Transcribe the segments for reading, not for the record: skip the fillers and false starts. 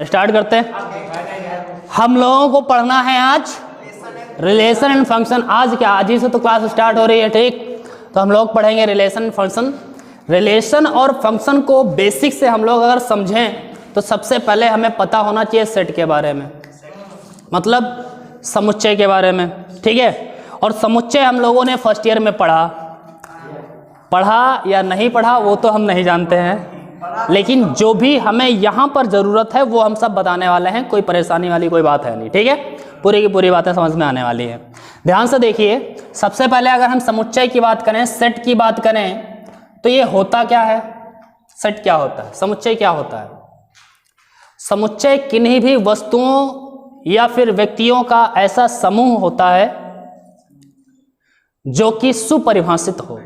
Start करते हैं। हम लोगों को पढ़ना है आज रिलेशन एंड फंक्शन। आज क्या, आज ही से तो क्लास स्टार्ट हो रही है, ठीक। तो हम लोग पढ़ेंगे रिलेशन एंड फंक्शन। रिलेशन और फंक्शन को बेसिक से हम लोग अगर समझें तो सबसे पहले हमें पता होना चाहिए सेट के बारे में, मतलब समुच्चय के बारे में, ठीक है। और समुच्चय हम लोगों ने फर्स्ट ईयर में पढ़ा या नहीं पढ़ा वो तो हम नहीं जानते हैं, लेकिन जो भी हमें यहाँ पर ज़रूरत है वो हम सब बताने वाले हैं। कोई परेशानी वाली कोई बात है नहीं, ठीक है। पूरी की पूरी बातें समझ में आने वाली है। ध्यान से देखिए, सबसे पहले अगर हम समुच्चय की बात करें, सेट की बात करें, तो ये होता क्या है, सेट क्या होता है, समुच्चय क्या होता है। समुच्चय किन्हीं भी वस्तुओं या फिर व्यक्तियों का ऐसा समूह होता है जो कि सुपरिभाषित हो,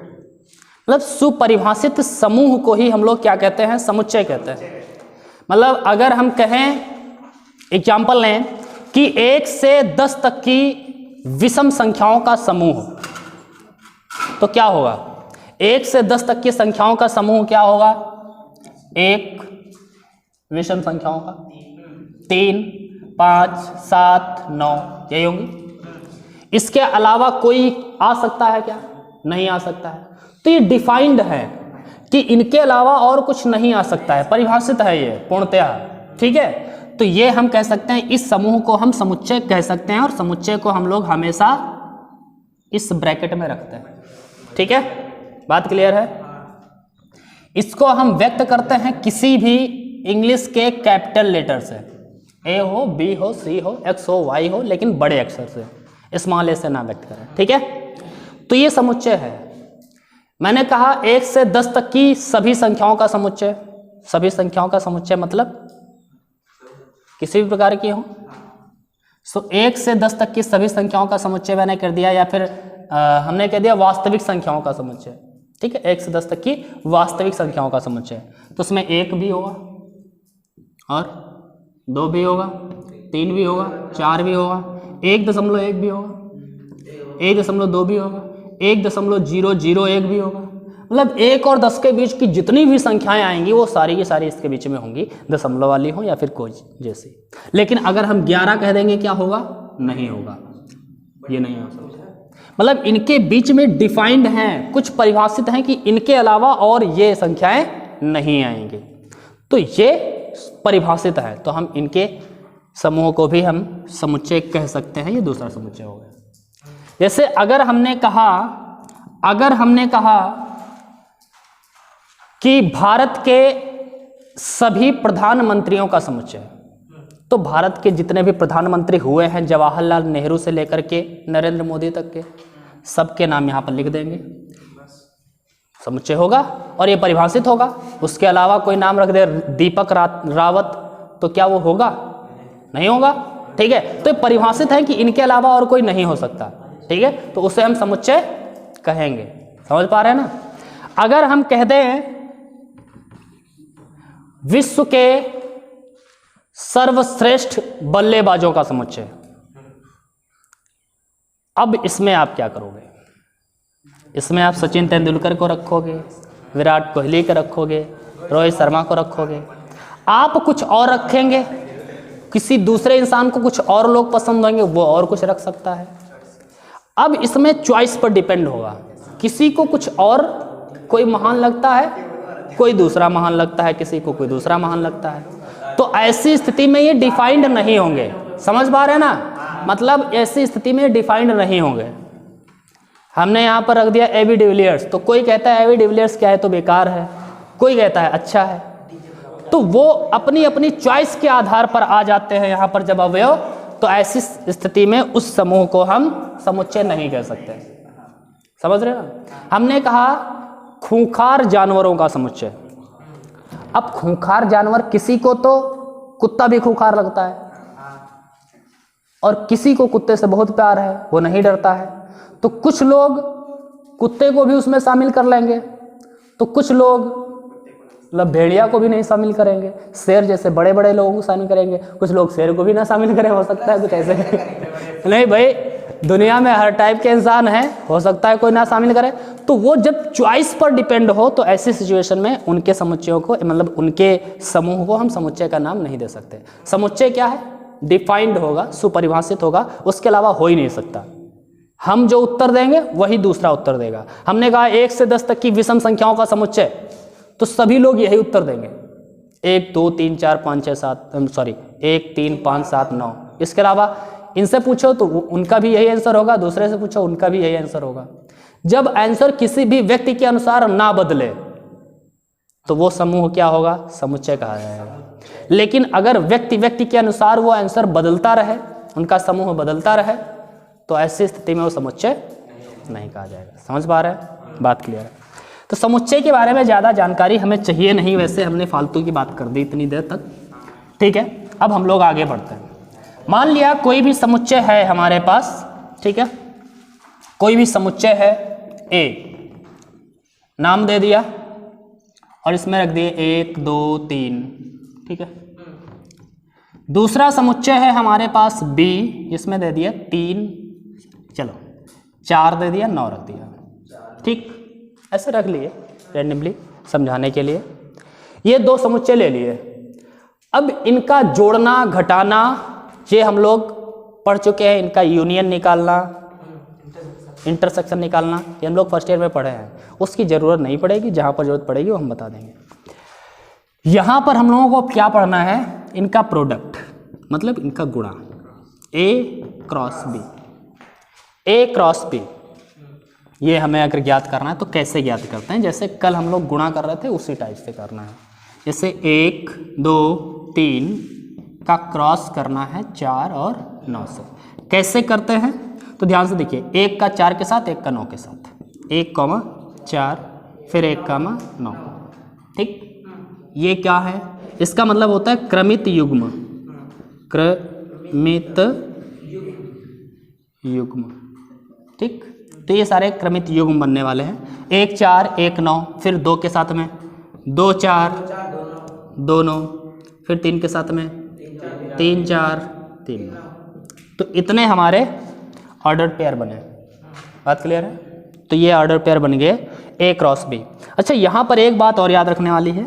मतलब सुपरिभाषित समूह को ही हम लोग क्या कहते हैं, समुच्चय कहते हैं। मतलब अगर हम कहें, एग्जाम्पल लें कि 1 से 10 तक की विषम संख्याओं का समूह, तो क्या होगा, 1 से 10 तक की संख्याओं का समूह क्या होगा, 1 विषम संख्याओं का, 3, 5, 7, 9 यही होंगी। इसके अलावा कोई आ सकता है क्या, नहीं आ सकता है। तो ये डिफाइंड है कि इनके अलावा और कुछ नहीं आ सकता है, परिभाषित है ये पूर्णतया, ठीक है। तो ये हम कह सकते हैं, इस समूह को हम समुच्चय कह सकते हैं, और समुच्चय को हम लोग हमेशा इस ब्रैकेट में रखते हैं, ठीक है। बात क्लियर है। इसको हम व्यक्त करते हैं किसी भी इंग्लिश के कैपिटल लेटर से, ए हो, बी हो, सी हो, एक्स हो, वाई हो, लेकिन बड़े अक्षर से, स्मॉल ए से ना व्यक्त करें, ठीक है। तो ये समुच्चय है। मैंने कहा 1 से 10 तक की सभी संख्याओं का समुच्चय, सभी संख्याओं का समुच्चय मतलब किसी भी प्रकार की हो। सो 1 से 10 तक की सभी संख्याओं का समुच्चय मैंने कर दिया, या फिर हमने कह दिया वास्तविक संख्याओं का समुच्चय, ठीक है। 1 से 10 तक की वास्तविक संख्याओं का समुच्चय, तो उसमें 1 भी होगा और 2 भी होगा, 3 भी होगा, 4 भी होगा, 1.1 भी होगा, 1.2 भी होगा, 1.001 भी होगा। मतलब 1 और 10 के बीच की जितनी भी संख्याएं आएंगी वो सारी की सारी इसके बीच में होंगी, दशमलव वाली हो या फिर कोई जैसी। लेकिन अगर हम 11 कह देंगे क्या होगा, नहीं होगा, ये नहीं हो सकता। मतलब इनके बीच में डिफाइंड हैं, कुछ परिभाषित हैं कि इनके अलावा और ये संख्याएं नहीं आएंगी, तो ये परिभाषित है। तो हम इनके समूह को भी हम समुच्चय कह सकते हैं। ये दूसरा समुच्चय हो गया। जैसे अगर हमने कहा कि भारत के सभी प्रधानमंत्रियों का समुच्चय, तो भारत के जितने भी प्रधानमंत्री हुए हैं, जवाहरलाल नेहरू से लेकर के नरेंद्र मोदी तक के, सबके नाम यहाँ पर लिख देंगे, समुच्चय होगा और ये परिभाषित होगा। उसके अलावा कोई नाम रख दे दीपक रावत, तो क्या वो होगा, नहीं होगा, ठीक है। तो ये परिभाषित है कि इनके अलावा और कोई नहीं हो सकता, ठीक है। तो उसे हम समुच्चय कहेंगे। समझ पा रहे हैं ना। अगर हम कह दें विश्व के सर्वश्रेष्ठ बल्लेबाजों का समुच्चय, अब इसमें आप क्या करोगे, इसमें आप सचिन तेंदुलकर को रखोगे, विराट कोहली को रखोगे, रोहित शर्मा को रखोगे, आप कुछ और रखेंगे, किसी दूसरे इंसान को कुछ और लोग पसंद होंगे, वो और कुछ रख सकता है। अब इसमें चॉइस पर डिपेंड होगा, किसी को कुछ और कोई महान लगता है, कोई दूसरा महान लगता है, किसी को कोई दूसरा महान लगता है। तो ऐसी स्थिति में ये डिफाइंड नहीं होंगे। समझ पा रहे हैं ना, मतलब ऐसी स्थिति में डिफाइंड नहीं होंगे। हमने यहाँ पर रख दिया एबी डिविलियर्स, तो कोई कहता है एबी डिविलियर्स क्या है, तो बेकार है, कोई कहता है अच्छा है। तो वो अपनी अपनी चॉइस के आधार पर आ जाते हैं यहाँ पर जब अवयव। तो ऐसी स्थिति में उस समूह को हम समुच्चय नहीं कह सकते। समझ रहे ना। हमने कहा खूंखार जानवरों का समुच्चय। अब खूंखार जानवर, किसी को तो कुत्ता भी खूंखार लगता है, और किसी को कुत्ते से बहुत प्यार है, वो नहीं डरता है। तो कुछ लोग कुत्ते को भी उसमें शामिल कर लेंगे, तो कुछ लोग मतलब भेड़िया को भी नहीं शामिल करेंगे, शेर जैसे बड़े बड़े लोगों को शामिल करेंगे, कुछ लोग शेर को भी ना शामिल करें, हो सकता है कुछ ऐसे नहीं भाई, दुनिया में हर टाइप के इंसान हैं, हो सकता है कोई ना शामिल करे, तो वो जब चॉइस पर डिपेंड हो तो ऐसी सिचुएशन में उनके समुच्चयों को, मतलब उनके समूह को हम समुच्चय का नाम नहीं दे सकते। समुच्चय क्या है? डिफाइंड होगा, सुपरिभाषित होगा, उसके अलावा हो ही नहीं सकता। हम जो उत्तर देंगे वही दूसरा उत्तर देगा। हमने कहा 1 से 10 तक की विषम संख्याओं का समुच्चय, तो सभी लोग यही उत्तर देंगे, 1 2 3 4 5 6 7 सॉरी 1 3 5 7 9। इसके अलावा इनसे पूछो तो उनका भी यही आंसर होगा, दूसरे से पूछो उनका भी यही आंसर होगा। जब आंसर किसी भी व्यक्ति के अनुसार ना बदले तो वो समूह क्या होगा? समुच्चय कहा जाएगा। लेकिन अगर व्यक्ति के अनुसार वो आंसर बदलता रहे, उनका समूह बदलता रहे, तो ऐसी स्थिति में वो समुच्चय नहीं कहा जाएगा। समझ पा रहे हैं? बात क्लियर है? तो समुच्चय के बारे में ज़्यादा जानकारी हमें चाहिए नहीं, वैसे हमने फालतू की बात कर दी इतनी देर तक। ठीक है, अब हम लोग आगे बढ़ते हैं। मान लिया कोई भी समुच्चय है हमारे पास, ठीक है, कोई भी समुच्चय है ए, नाम दे दिया और इसमें रख दिए 1 2 3, ठीक है। दूसरा समुच्चय है हमारे पास बी, इसमें दे दिया 3, चलो 4 दे दिया, 9 रख दिया, ठीक, ऐसे रख लिए रैंडमली समझाने के लिए। ये 2 समुच्चय ले लिए। अब इनका जोड़ना घटाना ये हम लोग पढ़ चुके हैं। इनका यूनियन निकालना, इंटरसेक्शन निकालना, ये हम लोग फर्स्ट ईयर में पढ़े हैं, उसकी ज़रूरत नहीं पड़ेगी। जहाँ पर जरूरत पड़ेगी वो हम बता देंगे। यहाँ पर हम लोगों को क्या पढ़ना है? इनका प्रोडक्ट, मतलब इनका गुणा, A cross B, A cross B। ये हमें अगर ज्ञात करना है तो कैसे ज्ञात करते हैं? जैसे कल हम लोग गुणा कर रहे थे उसी टाइप से करना है। जैसे 1 2 3 का क्रॉस करना है 4 और 9 से। कैसे करते हैं? तो ध्यान से देखिए, 1 का 4 के साथ, 1 का 9 के साथ, 1 4 फिर 1 9, ठीक। ये क्या है? इसका मतलब होता है क्रमित युग्म, क्रमित युग्म, ठीक। तो ये सारे क्रमित युग्म बनने वाले हैं। 1 4 1 9, फिर 2 के साथ में 2 4 2 9, फिर 3 के साथ में 3 4 3 9। तो इतने हमारे ऑर्डर पेयर बने। बात क्लियर है? तो ये ऑर्डर पेयर बन गए A क्रॉस B। अच्छा, यहाँ पर एक बात और याद रखने वाली है,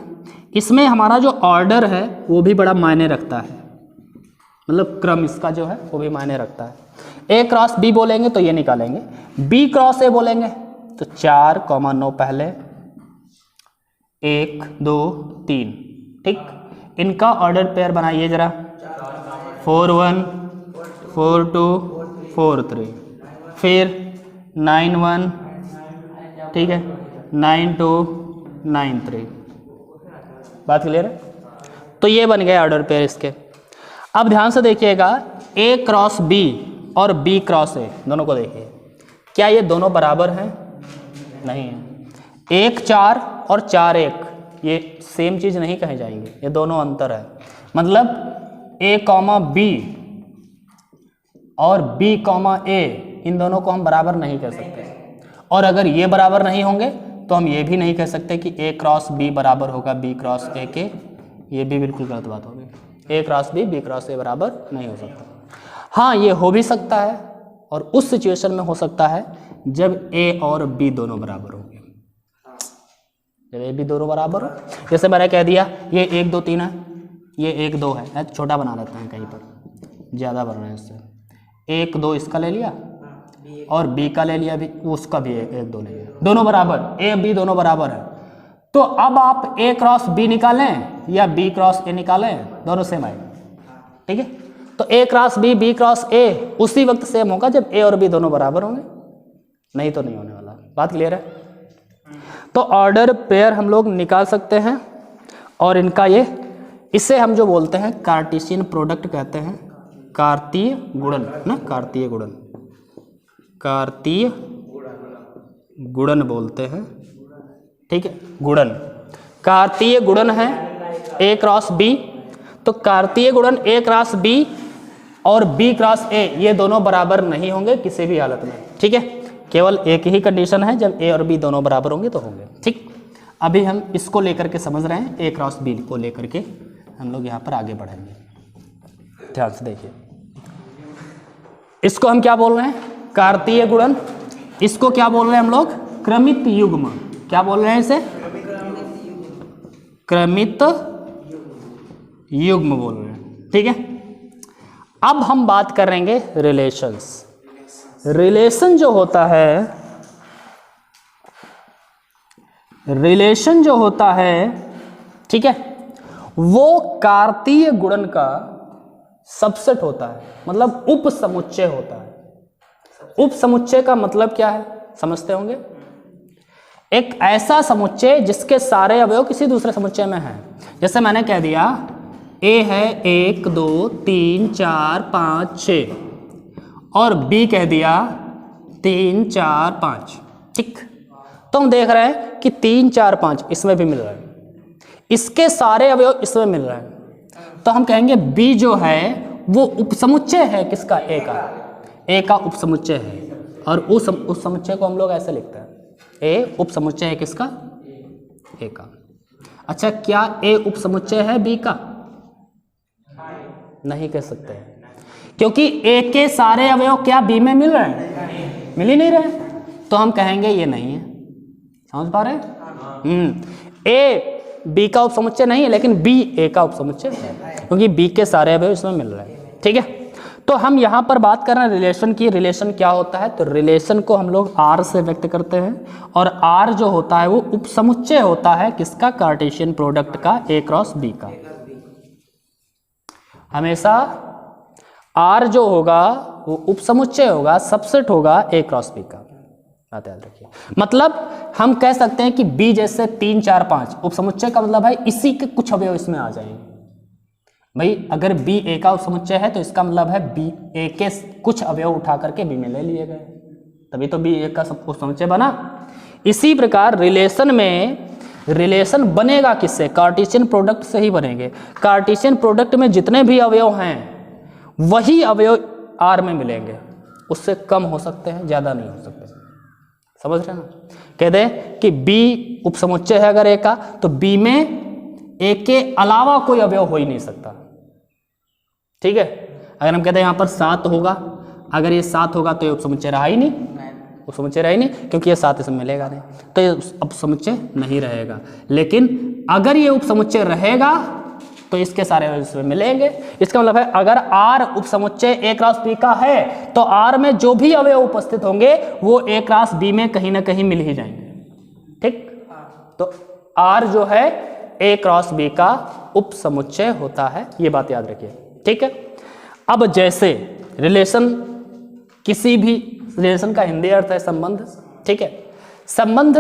इसमें हमारा जो ऑर्डर है वो भी बड़ा मायने रखता है, मतलब क्रम इसका जो है वो भी मायने रखता है। A क्रॉस B बोलेंगे तो ये निकालेंगे, B क्रॉस A बोलेंगे तो 4 9 पहले, 1 2 3, ठीक। इनका ऑर्डर पेयर बनाइए जरा, 4 1 4 2 4 3, फिर 9 1, ठीक है, 9 2 9 3। बात क्लियर है? तो ये बन गए ऑर्डर पेयर इसके। अब ध्यान से देखिएगा, A क्रॉस B और B क्रॉस A दोनों को देखिए, क्या ये दोनों बराबर हैं? नहीं है। 1 4 और 4 1 ये सेम चीज़ नहीं कहे जाएंगे, ये दोनों अंतर है। मतलब A B और B A, इन दोनों को हम बराबर नहीं कह सकते। और अगर ये बराबर नहीं होंगे तो हम ये भी नहीं कह सकते कि A क्रॉस B बराबर होगा B क्रॉस A के, ये भी बिल्कुल गलत बात होगी। A cross B cross A बराबर नहीं हो सकता। हाँ, ये हो भी सकता है, और उस सिचुएशन में हो सकता है जब A और B दोनों बराबर होंगे। जब A B दोनों बराबर हो, जैसे मैंने कह दिया ये 1 2 3 है, ये 1 2 है, छोटा बना लेते हैं, कहीं पर ज़्यादा बन रहे हैं इससे। 1 2 इसका ले लिया और B का ले लिया, भी उसका भी 1 2 ले लिया, दोनों बराबर, A B दोनों बराबर है। तो अब आप A क्रॉस B निकालें या B क्रॉस A निकालें, दोनों सेम आएगा, ठीक है। तो A cross B B cross A उसी वक्त सेम होगा जब A और B दोनों बराबर होंगे, नहीं तो नहीं होने वाला। बात क्लियर है? तो ऑर्डर पेयर हम लोग निकाल सकते हैं, और इनका ये, इसे हम जो बोलते हैं कार्टेशियन प्रोडक्ट कहते हैं, कार्तीय गुणन ना, कार्तीय गुणन, कार्तीय गुणन बोलते हैं, ठीक है। गुणन, कार्तीय गुणन है A क्रॉस B। तो कार्तीय गुणन A क्रॉस B और B क्रॉस A ये दोनों बराबर नहीं होंगे किसी भी हालत में, ठीक है। केवल एक ही कंडीशन है, जब A और B दोनों बराबर होंगे तो होंगे, ठीक। अभी हम इसको लेकर के समझ रहे हैं, A क्रॉस B को लेकर के हम लोग यहाँ पर आगे बढ़ेंगे। ध्यान से देखिए, इसको हम क्या बोल रहे हैं? कार्तीय गुणन, इसको क्या बोल रहे हैं हम लोग? क्रमित युग्म। क्या बोल रहे हैं इसे? क्रमित युग्म बोल रहे हैं। ठीक है, अब हम बात करेंगे रिलेशंस। रिलेशन जो होता है, रिलेशन जो होता है, ठीक है, वो कार्तीय गुणन का सबसेट होता है, मतलब उप समुच्चय होता है। उप समुच्चय का मतलब क्या है समझते होंगे? एक ऐसा समुच्चय जिसके सारे अवयव किसी दूसरे समुच्चय में हैं। जैसे मैंने कह दिया ए है 1 2 3 4 5 6 और बी कह दिया 3 4 5। ठीक, तो हम देख रहे हैं कि 3 4 5 इसमें भी मिल रहा है, इसके सारे अवयव इसमें मिल रहे हैं, तो हम कहेंगे बी जो है वो उपसमुच्चय है किसका? ए का। ए का उपसमुच्चय है, और उस समुच्चय को हम लोग ऐसे लिखते हैं, ए उपसमुच्चय है किसका? ए का। अच्छा, क्या ए उपसमुच्चय है बी का? नहीं कह सकते, क्योंकि ए के सारे अवयव क्या बी में मिल रहे हैं? मिल ही नहीं रहे, तो हम कहेंगे ये नहीं है। समझ पा रहे हैं? ए बी का उपसमुच्चय नहीं है, लेकिन बी ए का उपसमुच्चय है, क्योंकि बी के सारे अवयव इसमें मिल रहे हैं। ठीक है, तो हम यहाँ पर बात कर रहे हैं रिलेशन की। रिलेशन क्या होता है? तो रिलेशन को हम लोग आर से व्यक्त करते हैं, और आर जो होता है वो उपसमुच्चय होता है किसका? कार्टेशियन प्रोडक्ट का, ए क्रॉस बी का। हमेशा आर जो होगा वो उपसमुच्चय होगा, सबसेट होगा ए क्रॉस बी का। बात याद रखिए। मतलब हम कह सकते हैं कि बी जैसे 3 4 5 उपसमुच्चय का मतलब है इसी के कुछ अवयव इसमें आ जाएंगे। भाई अगर बी ए का उपसमुच्चय है तो इसका मतलब है बी ए के कुछ अवयव उठा करके बी में ले लिए गए, तभी तो बी ए का सब उपसमुच्चय बना। इसी प्रकार रिलेशन में, रिलेशन बनेगा किससे? कार्टेशियन प्रोडक्ट से ही बनेंगे। कार्टेशियन प्रोडक्ट में जितने भी अवयव हैं वही अवयव आर में मिलेंगे, उससे कम हो सकते हैं, ज़्यादा नहीं हो सकते। समझ रहे हैं ना? कह दें कि बी उपसमुच्चय है अगर ए का, तो बी में ए के अलावा कोई अवयव हो ही नहीं सकता। ठीक है, अगर हम कहते हैं यहाँ पर 7 होगा, अगर ये 7 होगा तो ये उपसमुच्चय रहा ही नहीं, उपसमुच्चय रहा ही नहीं, क्योंकि ये 7 इसमें मिलेगा नहीं, तो ये उपसमुच्चय नहीं रहेगा। लेकिन अगर ये उपसमुच्चय रहेगा तो इसके सारे अवयव इसमें मिलेंगे। इसका मतलब है अगर आर उपसमुच्चय ए क्रॉस बी का है तो आर में जो भी अवयव उपस्थित होंगे वो ए क्रॉस बी में कहीं ना कहीं मिल ही जाएंगे। ठीक, तो आर जो है ए क्रॉस बी का उपसमुच्चय होता है, ये बात याद रखिए। ठीक है, अब जैसे रिलेशन, किसी भी रिलेशन का हिंदी अर्थ है संबंध। ठीक है, संबंध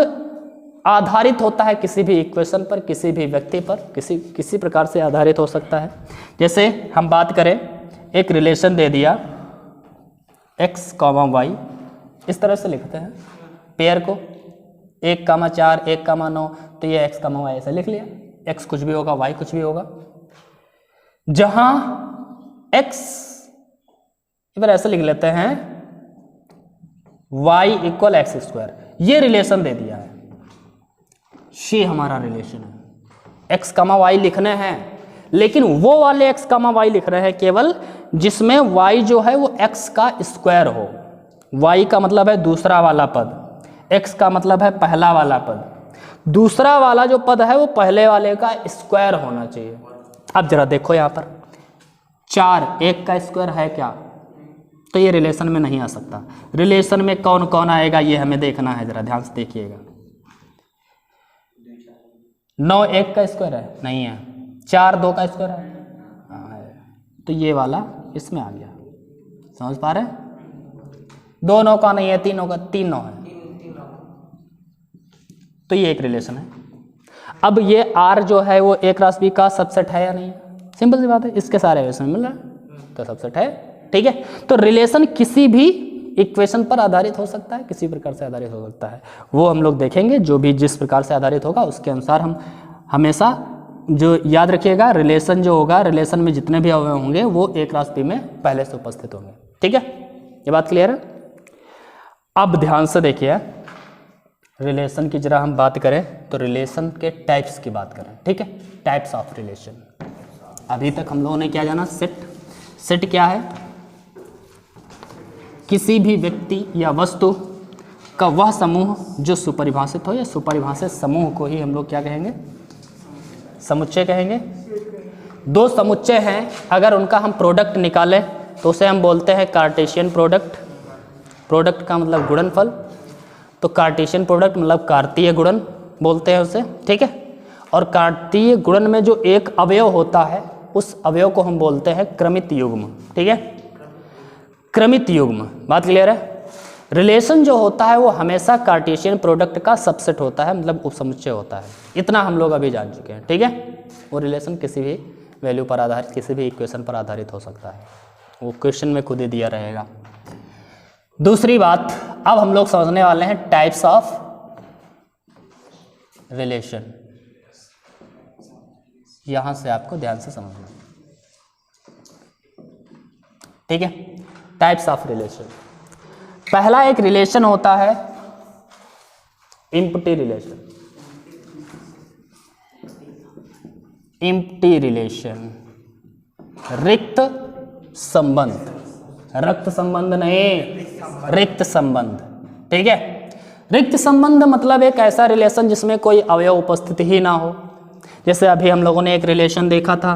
आधारित होता है किसी भी इक्वेशन पर, किसी भी व्यक्ति पर, किसी प्रकार से आधारित हो सकता है। जैसे हम बात करें, एक रिलेशन दे दिया x, y, इस तरह से लिखते हैं पेयर को 1, 4, 1, 9, तो ये x, y ऐसे लिख लिया। x कुछ भी होगा, y कुछ भी होगा। जहां x इधर ऐसे लिख लेते हैं y = x², ये रिलेशन दे दिया है, ये हमारा रिलेशन है। x, y लिखने हैं, लेकिन वो वाले x, y लिख रहे हैं केवल जिसमें y जो है वो x का स्क्वायर हो। y का मतलब है दूसरा वाला पद, x का मतलब है पहला वाला पद। दूसरा वाला जो पद है वो पहले वाले का स्क्वायर होना चाहिए। अब जरा देखो यहाँ पर 4 1 का स्क्वायर है क्या? तो ये रिलेशन में नहीं आ सकता। रिलेशन में कौन कौन आएगा ये हमें देखना है, जरा ध्यान से देखिएगा। 9 1 का स्क्वायर है? नहीं है। 4 2 का स्क्वायर है? हाँ है। तो ये वाला इसमें आ गया। समझ पा रहे हैं? 2 9 का नहीं है, 3 9 का, 3 9 है, तो ये एक रिलेशन है। अब ये R जो है वो A क्रॉस B का सबसेट है या नहीं? सिंपल सी बात है, इसके सारे इसमें मिल रहा है तो सबसेट है। ठीक है, तो रिलेशन किसी भी इक्वेशन पर आधारित हो सकता है, किसी प्रकार से आधारित हो सकता है, वो हम लोग देखेंगे। जो भी जिस प्रकार से आधारित होगा उसके अनुसार हम हमेशा, जो याद रखिएगा, रिलेशन जो होगा, रिलेशन में जितने भी अवयव होंगे वो A क्रॉस B में पहले से उपस्थित होंगे। ठीक है, ये बात क्लियर है? अब ध्यान से देखिए, रिलेशन की जरा हम बात करें तो रिलेशन के टाइप्स की बात करें। ठीक है, टाइप्स ऑफ रिलेशन। अभी तक हम लोगों ने क्या जाना? सेट। सेट क्या है? किसी भी व्यक्ति या वस्तु का वह समूह जो सुपरिभाषित हो, या सुपरिभाषित समूह को ही हम लोग क्या कहेंगे, समुच्चय कहेंगे। दो समुच्चय हैं, अगर उनका हम प्रोडक्ट निकालें तो उसे हम बोलते हैं कार्टेशियन प्रोडक्ट। प्रोडक्ट का मतलब गुणनफल, तो कार्टेशियन प्रोडक्ट मतलब कार्तीय गुणन बोलते हैं उसे, ठीक है। और कार्तीय गुणन में जो एक अवयव होता है उस अवयव को हम बोलते हैं क्रमित युग्म, ठीक है, क्रमित युग्म। बात क्लियर है। रिलेशन जो होता है वो हमेशा कार्टेशियन प्रोडक्ट का सबसेट होता है, मतलब उपसमुच्चय होता है। इतना हम लोग अभी जान चुके हैं, ठीक है। वो रिलेशन किसी भी वैल्यू पर आधारित, किसी भी इक्वेशन पर आधारित हो सकता है, वो क्वेश्चन में खुद ही दिया रहेगा। दूसरी बात, अब हम लोग समझने वाले हैं टाइप्स ऑफ रिलेशन। यहां से आपको ध्यान से समझना, ठीक है। टाइप्स ऑफ रिलेशन, पहला एक रिलेशन होता है एम्प्टी रिलेशन। एम्प्टी रिलेशन, रिक्त संबंध, रक्त संबंध नहीं, रिक्त संबंध, ठीक है। रिक्त संबंध मतलब एक ऐसा रिलेशन जिसमें कोई अवयव उपस्थित ही ना हो। जैसे अभी हम लोगों ने एक रिलेशन देखा था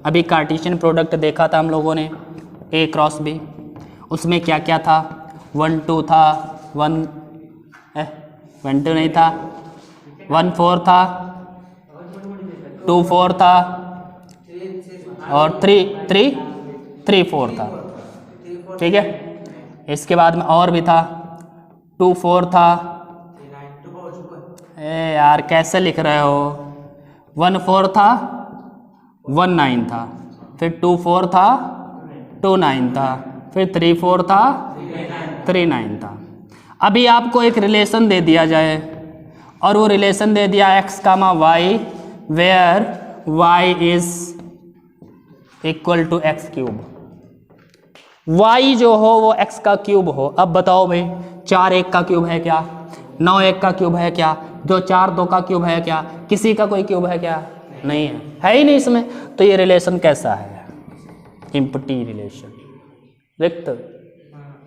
अभी कार्टेशियन प्रोडक्ट देखा था हम लोगों ने, A क्रॉस B। उसमें क्या क्या था, 1 2 था, 1 2 नहीं था, 1 4 था, 2 4 था, और 3 4 था, ठीक है। इसके बाद में और भी था, 2 4 था, यार कैसे लिख रहे हो, 1 4 था, 1 9 था, फिर 2 4 था, 2 9 था, फिर 3 4 था, 3 9 था। अभी आपको एक रिलेशन दे दिया जाए और वो रिलेशन दे दिया x, y, where y is equal to x cube. y जो हो वो x का क्यूब हो। अब बताओ भाई, 4 1 का क्यूब है क्या, 9 1 का क्यूब है क्या, जो 4 2 का क्यूब है क्या, किसी का कोई क्यूब है क्या, नहीं है ही नहीं इसमें। तो ये रिलेशन कैसा है, एम्प्टी रिलेशन, रिक्त,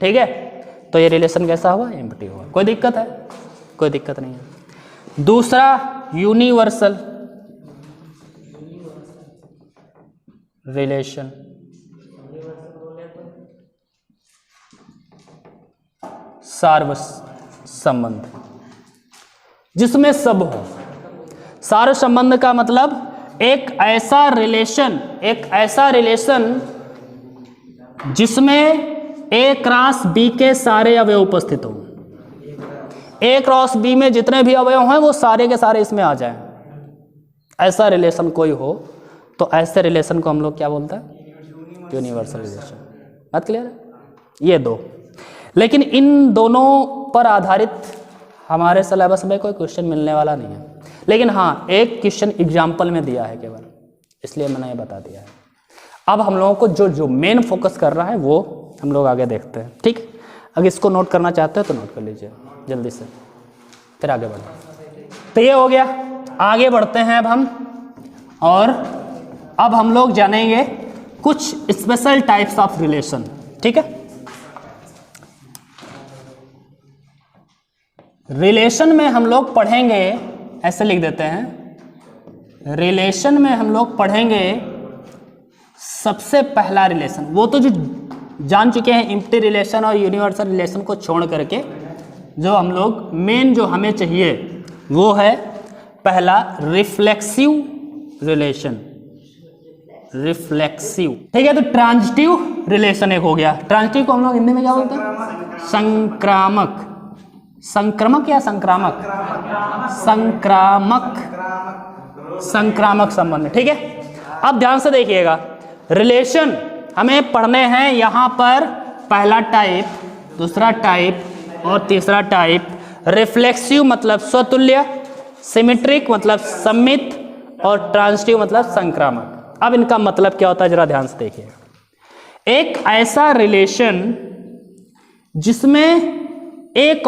ठीक है। तो ये रिलेशन कैसा हुआ, एम्प्टी हुआ। कोई दिक्कत है, कोई दिक्कत नहीं है। दूसरा यूनिवर्सल रिलेशन, सार्व संबंध, जिसमें सब हो। सार्व संबंध का मतलब एक ऐसा रिलेशन जिसमें A क्रॉस B के सारे अवयव उपस्थित हो। A क्रॉस B में जितने भी अवयव हैं वो सारे के सारे इसमें आ जाएं, ऐसा रिलेशन कोई हो तो ऐसे रिलेशन को हम लोग क्या बोलते हैं, यूनिवर्सल रिलेशन। बात क्लियर है। ये दो, लेकिन इन दोनों पर आधारित हमारे सिलेबस में कोई क्वेश्चन मिलने वाला नहीं है, लेकिन हाँ एक क्वेश्चन एग्जाम्पल में दिया है केवल, इसलिए मैंने ये बता दिया है। अब हम लोगों को जो मेन फोकस कर रहा है वो हम लोग आगे देखते हैं, ठीक। अगर इसको नोट करना चाहते हो तो नोट कर लीजिए जल्दी से, फिर आगे बढ़ें। तो ये हो गया, आगे बढ़ते हैं अब हम, और अब हम लोग जानेंगे कुछ स्पेशल टाइप्स ऑफ रिलेशन, ठीक है। रिलेशन में हम लोग पढ़ेंगे, ऐसे लिख देते हैं, रिलेशन में हम लोग पढ़ेंगे सबसे पहला रिलेशन, वो तो जो जान चुके हैं एम्प्टी रिलेशन और यूनिवर्सल रिलेशन को छोड़ करके, जो हम लोग मेन जो हमें चाहिए वो है पहला रिफ्लेक्सिव रिलेशन। रिफ्लेक्सिव, ठीक है। तो ट्रांजिटिव रिलेशन एक हो गया। ट्रांजिटिव को हम लोग हिंदी में क्या बोलते हैं, संक्रामक, संक्रमक या संक्रामक, संक्रामक संबंध, ठीक है। अब ध्यान से देखिएगा, रिलेशन हमें पढ़ने हैं यहाँ पर, पहला टाइप, दूसरा टाइप और तीसरा टाइप। रिफ्लेक्सिव मतलब स्वतुल्य, सिमेट्रिक मतलब सममित, और ट्रांजिटिव मतलब संक्रामक। अब इनका मतलब क्या होता है जरा ध्यान से देखिए। एक ऐसा रिलेशन जिसमें A,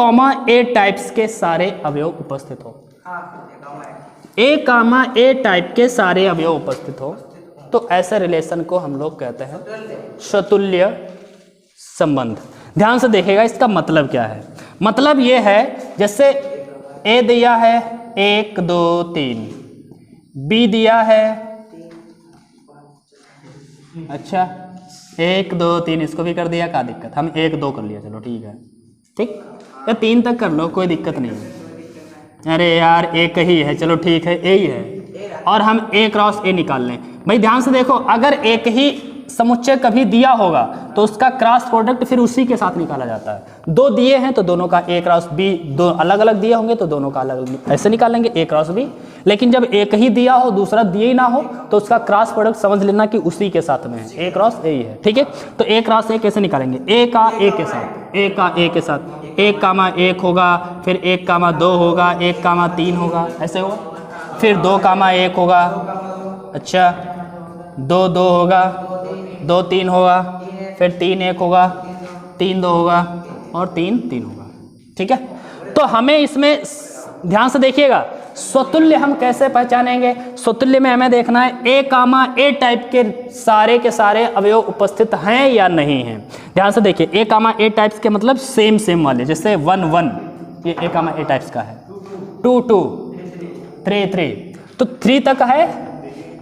टाइप्स के सारे अवयव उपस्थित हो, A, टाइप के सारे अवयव उपस्थित हो, तो ऐसे रिलेशन को हम लोग कहते हैं स्वतुल्य संबंध। ध्यान से देखिएगा इसका मतलब क्या है। मतलब ये है जैसे ए दिया है 1 2 3, बी दिया है अच्छा 1 2 3, इसको भी कर दिया, क्या दिक्कत, हम 1 2 कर लिया, चलो ठीक है, ठीक या 3 तक कर लो कोई दिक्कत नहीं है। अरे यार एक ही है, चलो ठीक है ए ही है, और हम ए क्रॉस ए निकाल लें। भाई ध्यान से देखो, अगर एक ही समुच्चय कभी दिया होगा तो उसका क्रॉस प्रोडक्ट फिर उसी के साथ निकाला जाता है। 2 दिए हैं तो दोनों का ए क्रॉस बी, 2 अलग अलग दिए होंगे तो दोनों का अलग अलग ऐसे निकालेंगे ए क्रॉस बी। लेकिन जब एक ही दिया हो दूसरा दिए ही ना हो तो उसका क्रॉस प्रोडक्ट समझ लेना कि उसी के साथ में है, ए क्रॉस ए ही है, ठीक है। तो ए क्रॉस ए कैसे निकालेंगे, ए का ए के साथ, ए का ए के साथ 1 कामा 1 होगा, फिर 1 कामा 2 होगा, 1 कामा 3 होगा, ऐसे होगा, फिर 2 कामा 1 होगा, अच्छा 2 2 होगा, 2 3 होगा, फिर 3 1 होगा, 3 2 होगा और 3 3 होगा, ठीक है। तो हमें इसमें ध्यान से देखिएगा स्वतुल्य हम कैसे पहचानेंगे। स्वतुल्य में हमें देखना है ए कामा ए टाइप के सारे अवयव उपस्थित हैं या नहीं हैं। ध्यान से देखिए ए कामा ए टाइप्स के मतलब सेम सेम वाले, जैसे 1 1 ये ए कामा ए टाइप्स का है, 2 2 3 3 तो 3 तक है,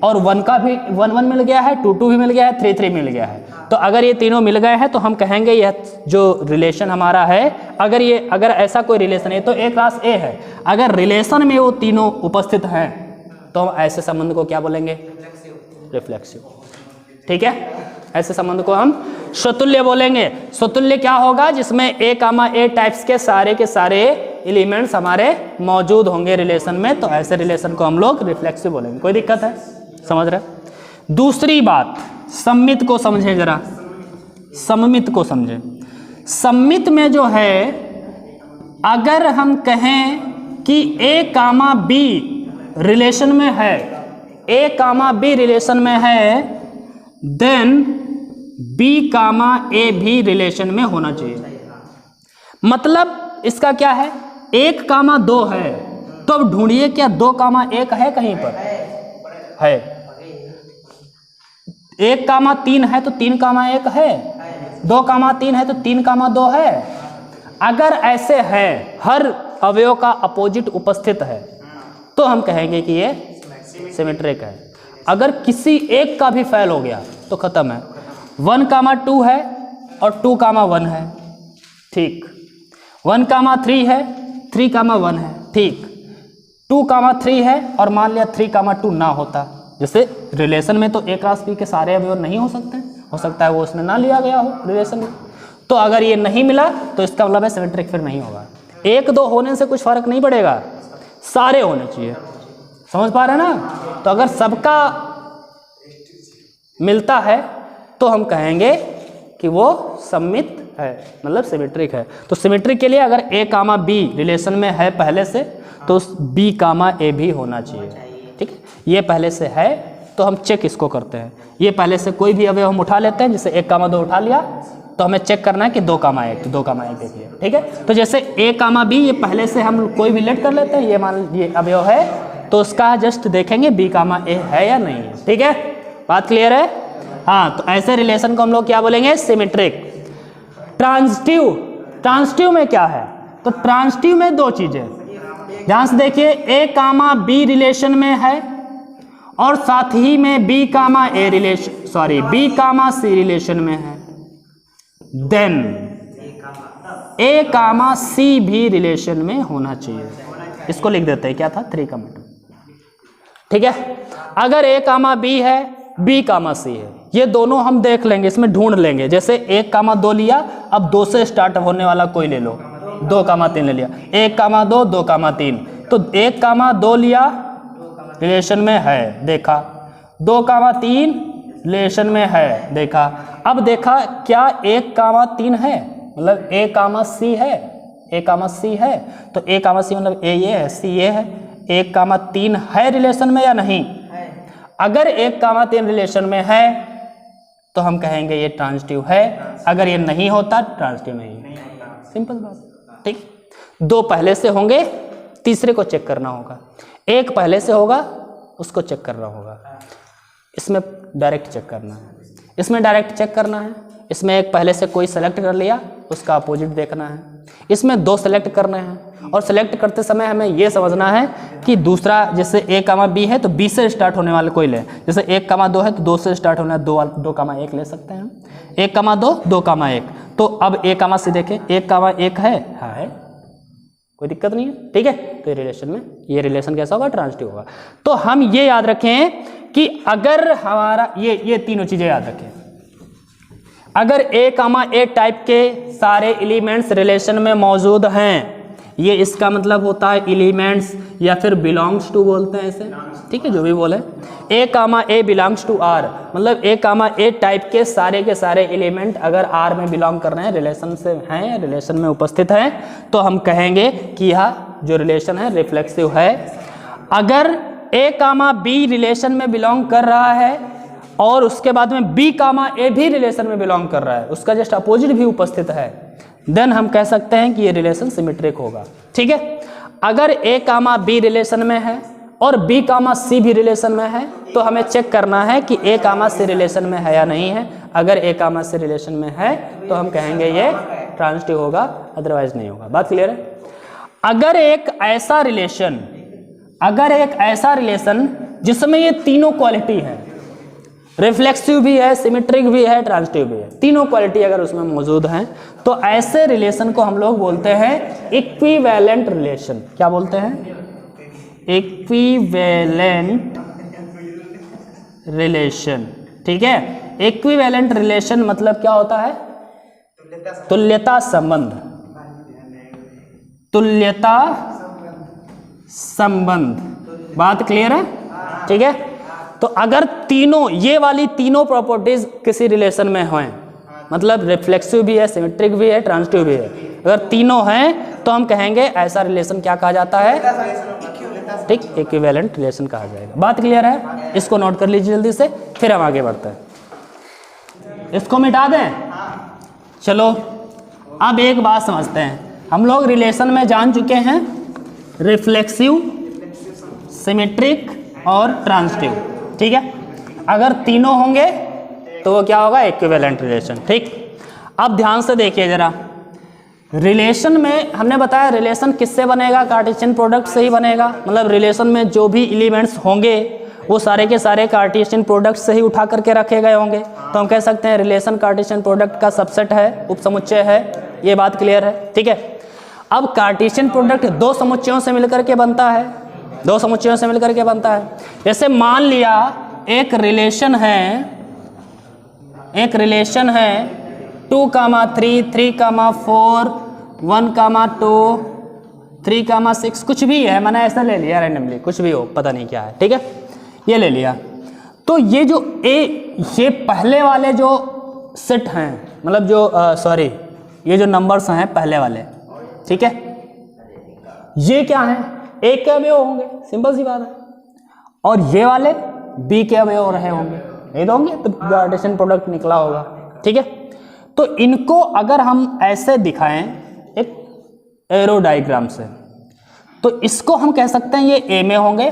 और 1 का भी 1 1 मिल गया है, 2 2 भी मिल गया है, 3 3 मिल गया है। तो अगर ये तीनों मिल गए हैं तो हम कहेंगे यह जो रिलेशन हमारा है, अगर ऐसा कोई रिलेशन है तो ए क्रॉस ए है। अगर रिलेशन में वो तीनों उपस्थित हैं तो हम ऐसे संबंध को क्या बोलेंगे, रिफ्लेक्सिव, ठीक है। ऐसे संबंध को हम स्वतुल्य बोलेंगे। स्वतुल्य क्या होगा, जिसमें ए कामा ए टाइप्स के सारे एलिमेंट्स हमारे मौजूद होंगे रिलेशन में, तो ऐसे रिलेशन को हम लोग रिफ्लेक्सिव बोलेंगे। कोई दिक्कत है, समझ रहे। दूसरी बात सममित को समझें जरा, सममित को समझें। सममित में जो है अगर हम कहें कि ए कामा बी रिलेशन में है, ए कामा बी रिलेशन में है, देन बी कामा ए भी रिलेशन में होना चाहिए। मतलब इसका क्या है, 1 कामा 2 है तो अब ढूंढिए क्या 2 कामा 1 है कहीं पर, है। 1 कामा 3 है तो 3 कामा 1 है, 2 कामा 3 है तो 3 कामा 2 है। अगर ऐसे है, हर अवयव का अपोजिट उपस्थित है, तो हम कहेंगे कि ये सिमेट्रिक है। अगर किसी एक का भी फेल हो गया तो खत्म है। 1 कामा 2 है और 2 कामा 1 है, ठीक। 1 कामा 3 है, 3 कामा 1 है, ठीक। 2 कामा 3 है और मान लिया 3 कामा 2 ना होता, जैसे रिलेशन में तो ए क्रॉस बी के सारे अवयव नहीं हो सकते, हो सकता है वो उसमें ना लिया गया हो रिलेशन में। तो अगर ये नहीं मिला तो इसका मतलब है सिमेट्रिक फिर नहीं होगा। 1 2 होने से कुछ फर्क नहीं पड़ेगा, सारे होने चाहिए, समझ पा रहे हैं ना। तो अगर सबका मिलता है तो हम कहेंगे कि वो सममित है, मतलब सिमेट्रिक है। तो सिमेट्रिक के लिए अगर ए कामा बी रिलेशन में है पहले से, तो बी कामा ए भी होना चाहिए, ठीक है। ये पहले से है तो हम चेक इसको करते हैं। ये पहले से कोई भी अवयव हम उठा लेते हैं, जैसे 1 कामा 2 उठा लिया तो हमें चेक करना है कि 2 कामा 1, तो 2 कामा 1 देखिए, ठीक है। तो जैसे ए कामा बी ये पहले से हम कोई भी लेट कर लेते हैं, ये मान लीजिए अवयव है तो उसका जस्ट देखेंगे बी कामा ए है या नहीं है, ठीक है। बात क्लियर है, हाँ। तो ऐसे रिलेशन को हम लोग क्या बोलेंगे, सिमेट्रिक। ट्रांजिटिव, ट्रांजिटिव में क्या है, तो ट्रांजिटिव में 2 चीजें, ध्यान से देखिए, ए कामा बी रिलेशन में है और साथ ही में B comma a relation, sorry B comma C relation में है, देन ए कामा सी भी रिलेशन में होना चाहिए। इसको लिख देते हैं, क्या था 3 कामा 2, ठीक है। अगर ए कामा बी है, बी कामा सी है, ये दोनों हम देख लेंगे, इसमें ढूंढ लेंगे। जैसे 1 कामा 2 लिया, अब 2 से स्टार्ट होने वाला कोई ले लो, 2 कामा 3 ले लिया, 1 कामा 2, 2 कामा 3, तो 1 कामा 2 लिया रिलेशन में है, देखा। 2 कामा 3 रिलेशन में है, देखा। अब देखा क्या 1 कामा 3 है, मतलब ए कामा सी है, ए कामा सी है, तो ए कामा सी मतलब ए ये है, सी ये है। 1 कामा 3 है रिलेशन में या नहीं, अगर 1 कामा 3 रिलेशन में है तो हम कहेंगे ये ट्रांजिटिव है, अगर ये नहीं होता ट्रांजिटिव नहीं, सिंपल बात, ठीक। 2 पहले से होंगे, तीसरे को चेक करना होगा। 1 पहले से होगा, उसको चेक करना होगा। इसमें डायरेक्ट चेक करना है, इसमें डायरेक्ट चेक करना है। इसमें एक पहले से कोई सेलेक्ट कर लिया, उसका अपोजिट देखना है। इसमें 2 सेलेक्ट करने हैं और सेलेक्ट करते समय हमें ये समझना है कि दूसरा जैसे A, B है तो B से स्टार्ट होने वाले कोई ले, जैसे 1, 2 है तो 2 से स्टार्ट होने वाले 2, 1 ले सकते हैं। 1, 2, 2, 1। तो अब A, C देखें, 1, है, हाँ है, कोई दिक्कत नहीं है, ठीक है। तो ये रिलेशन कैसा होगा, ट्रांजिटिव होगा। तो हम ये याद रखें कि अगर हमारा ये तीनों चीजें याद रखें, अगर A, टाइप के सारे एलिमेंट्स रिलेशन में मौजूद हैं, ये इसका मतलब होता है एलिमेंट्स या फिर बिलोंग्स टू बोलते हैं इसे, ठीक है, जो भी बोले। A, बिलोंग्स टू R, मतलब A, टाइप के सारे एलिमेंट अगर R में बिलोंग कर रहे हैं, रिलेशन से हैं, रिलेशन में उपस्थित हैं, तो हम कहेंगे कि यह जो रिलेशन है रिफ्लेक्सिव है। अगर A, B रिलेशन में बिलोंग कर रहा है और उसके बाद में B, A भी रिलेशन में बिलोंग कर रहा है, उसका जस्ट अपोजिट भी उपस्थित है, देन हम कह सकते हैं कि ये रिलेशन सिमेट्रिक होगा, ठीक है। अगर A, B रिलेशन में है और B, C भी रिलेशन में है, तो हमें चेक करना है कि A, C रिलेशन में है या नहीं है। अगर A, C रिलेशन में है तो हम कहेंगे ये ट्रांजिटिव होगा, अदरवाइज नहीं होगा। बात क्लियर है। अगर एक ऐसा रिलेशन जिसमें ये तीनों क्वालिटी है, रिफ्लेक्सिव भी है, सिमेट्रिक भी है, ट्रांजिटिव भी है, तीनों क्वालिटी अगर उसमें मौजूद हैं, तो ऐसे रिलेशन को हम लोग बोलते हैं इक्विवेलेंट रिलेशन। क्या बोलते हैं? इक्विवेलेंट रिलेशन, ठीक है। इक्विवेलेंट रिलेशन मतलब क्या होता है? तुल्यता संबंध, तुल्यता संबंध। बात क्लियर है, ठीक है। तो अगर तीनों, ये वाली तीनों प्रॉपर्टीज किसी रिलेशन में हैं, मतलब रिफ्लेक्सिव भी है, सिमेट्रिक भी है, ट्रांजिटिव भी है, अगर तीनों हैं तो हम कहेंगे ऐसा रिलेशन क्या कहा जाता है? ठीक, इक्विवेलेंट रिलेशन कहा जाएगा। बात क्लियर है? इसको नोट कर लीजिए जल्दी से, फिर हम आगे बढ़ते हैं। इसको मिटा दें। चलो अब एक बात समझते हैं। हम लोग रिलेशन में जान चुके हैं रिफ्लेक्सिव, सिमेट्रिक और ट्रांजिटिव, ठीक है। अगर तीनों होंगे तो वो क्या होगा? इक्विवेलेंट रिलेशन, ठीक। अब ध्यान से देखिए जरा, रिलेशन में हमने बताया रिलेशन किससे बनेगा? कार्टेशियन प्रोडक्ट से ही बनेगा। मतलब रिलेशन में जो भी एलिमेंट्स होंगे वो सारे के सारे कार्टेशियन प्रोडक्ट से ही उठा करके रखे गए होंगे, तो हम कह सकते हैं रिलेशन कार्टेशियन प्रोडक्ट का सबसेट है, उपसमुच्चय है। ये बात क्लियर है, ठीक है। अब कार्टेशियन प्रोडक्ट दो समुच्चयों से मिलकर के बनता है, दो समुच्चयों से मिलकर के बनता है। जैसे मान लिया एक रिलेशन है 2, 3, 3, 4, 1, 2, 3, 6, कुछ भी है, मैंने ऐसा ले लिया रैंडमली, कुछ भी हो, पता नहीं क्या है, ठीक है, ये ले लिया। तो ये जो ये पहले वाले जो सेट हैं, मतलब जो ये जो नंबर्स हैं पहले वाले, ठीक है, ये क्या है? एक के अवयव होंगे, सिंपल सी बात है। और ये वाले बी के अवयव रहे होंगे, नहीं तो होंगे, तो कार्टेशियन प्रोडक्ट निकला होगा, ठीक है। तो इनको अगर हम ऐसे दिखाएं एक एरो डायग्राम से, तो इसको हम कह सकते हैं ये ए में होंगे